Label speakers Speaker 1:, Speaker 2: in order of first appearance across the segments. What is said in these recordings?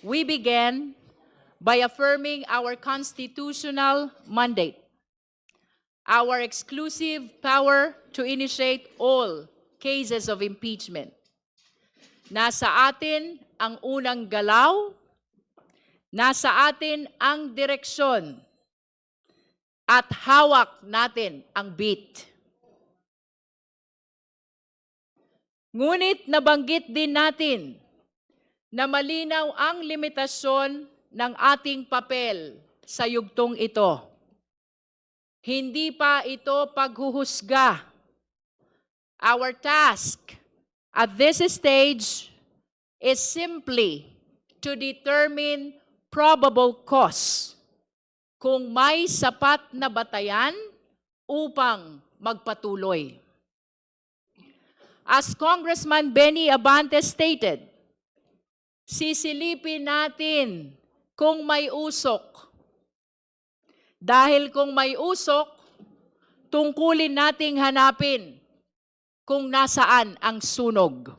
Speaker 1: we began by affirming our constitutional mandate, our exclusive power to initiate all cases of impeachment. Nasa atin ang unang galaw, nasa atin ang direksyon, at hawak natin ang beat. Ngunit nabanggit din natin na malinaw ang limitasyon ng ating papel sa yugtong ito. Hindi pa ito paghuhusga. Our task at this stage is simply to determine probable cause kung may sapat na batayan upang magpatuloy. As Congressman Benny Abante stated, sisilipin natin kung may usok. Dahil kung may usok, tungkulin nating hanapin kung nasaan ang sunog.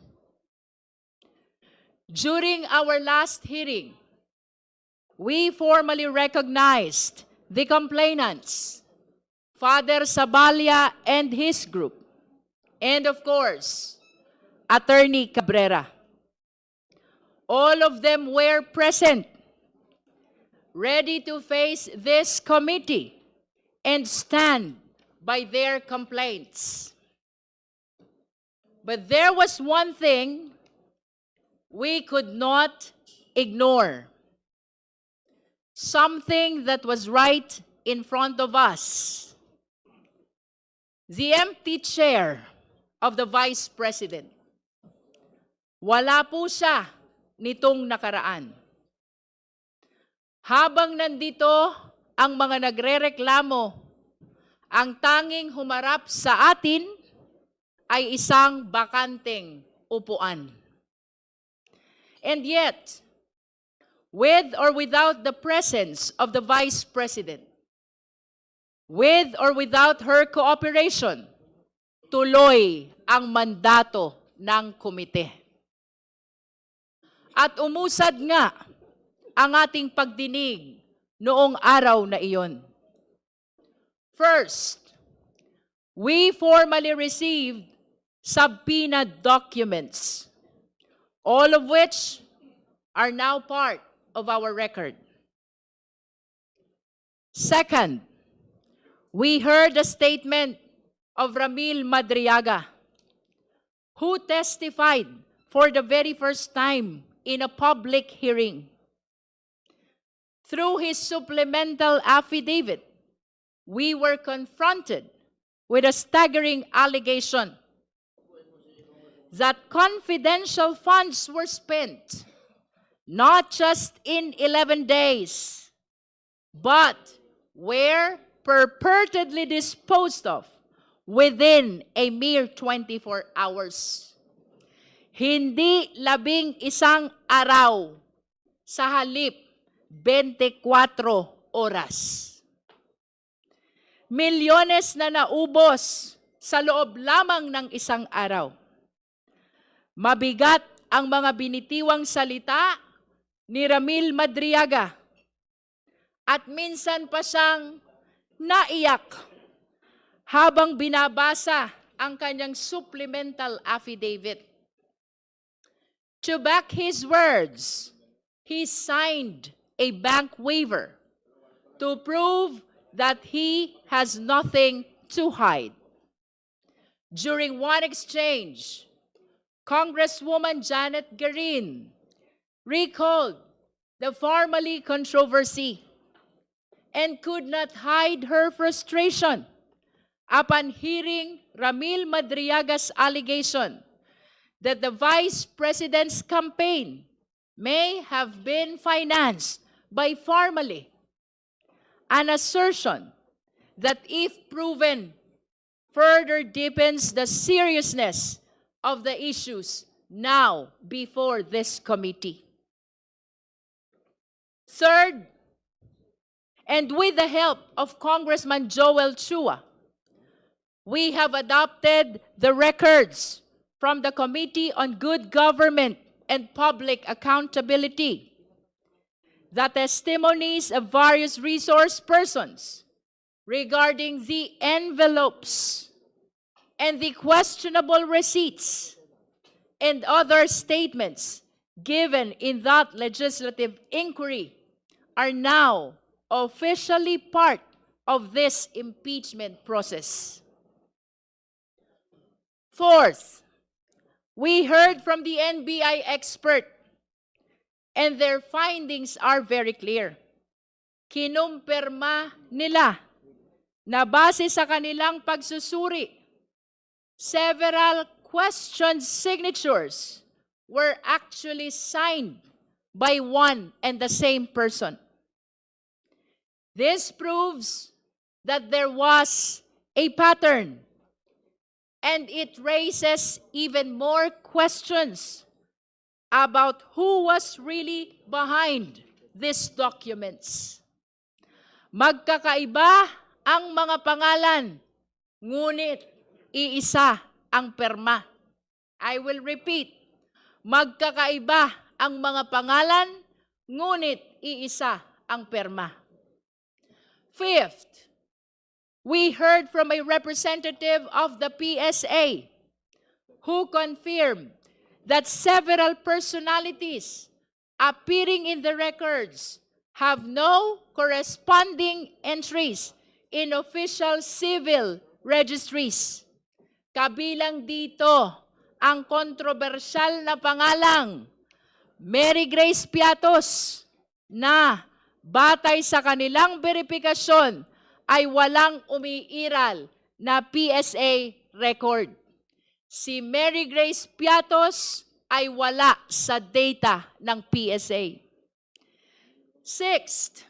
Speaker 1: During our last hearing, we formally recognized the complainants, Father Sabalia and his group, and of course, Attorney Cabrera. All of them were present, ready to face this committee and stand by their complaints. But there was one thing we could not ignore. Something that was right in front of us. The empty chair of the Vice President. Wala po siya nitong nakaraan. Habang nandito ang mga nagrereklamo, ang tanging humarap sa atin ay isang bakanteng upuan. And yet, with or without the presence of the Vice President, with or without her cooperation, tuloy ang mandato ng komite. At umusad nga ang ating pagdinig noong araw na iyon. First, we formally received subpoena documents, all of which are now part of our record. Second, we heard a statement of Ramil Madriaga, who testified for the very first time in a public hearing. Through his supplemental affidavit, we were confronted with a staggering allegation that confidential funds were spent not just in 11 days, but were purportedly disposed of within a mere 24 hours. Hindi 11 araw, sa halip 24 oras. Milyones na naubos sa loob lamang ng isang araw. Mabigat ang mga binitiwang salita ni Ramil Madriaga at minsan pa siyang naiyak habang binabasa ang kanyang supplemental affidavit. To back his words, he signed a bank waiver to prove that he has nothing to hide. During one exchange, Congresswoman Janet Garin recalled the family controversy and could not hide her frustration upon hearing Ramil Madriaga's allegation that the Vice President's campaign may have been financed by Farmally, an assertion that if proven, further deepens the seriousness of the issues now before this committee. Third, and with the help of Congressman Joel Chua, we have adopted the records from the Committee on Good Government and Public Accountability the testimonies of various resource persons regarding the envelopes and the questionable receipts and other statements given in that legislative inquiry are now officially part of this impeachment process. Fourth, we heard from the NBI expert, and their findings are very clear. Kinumpirma nila na base sa kanilang pagsusuri, several question signatures were actually signed by one and the same person. This proves that there was a pattern, and it raises even more questions about who was really behind these documents. Magkakaiba ang mga pangalan, ngunit iisa ang perma. I will repeat. Magkakaiba ang mga pangalan, ngunit iisa ang perma. Fifth, we heard from a representative of the PSA who confirmed that several personalities appearing in the records have no corresponding entries in official civil registries. Kabilang dito ang kontrobersyal na pangalang Mary Grace Piatos na batay sa kanilang verifikasyon ay walang umiiral na PSA record. Si Mary Grace Piatos ay wala sa data ng PSA. Sixth,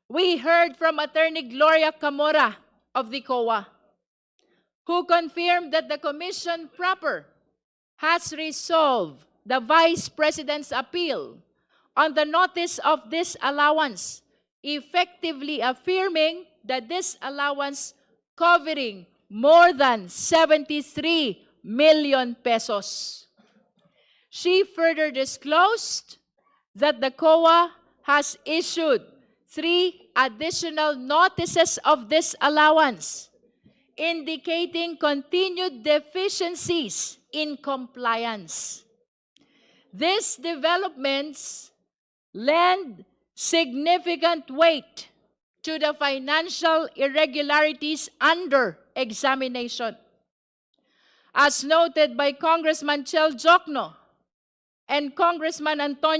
Speaker 1: we heard from Attorney Gloria Camora of the COA, who confirmed that the Commission proper has resolved the Vice President's appeal on the notice of disallowance, effectively affirming that this allowance covering more than 73 million pesos. She further disclosed that the COA has issued 3 additional notices of disallowance, indicating continued deficiencies in compliance. These developments lend significant weight to the financial irregularities under examination. As noted by Congressman Chel Jokno and Congressman Antonio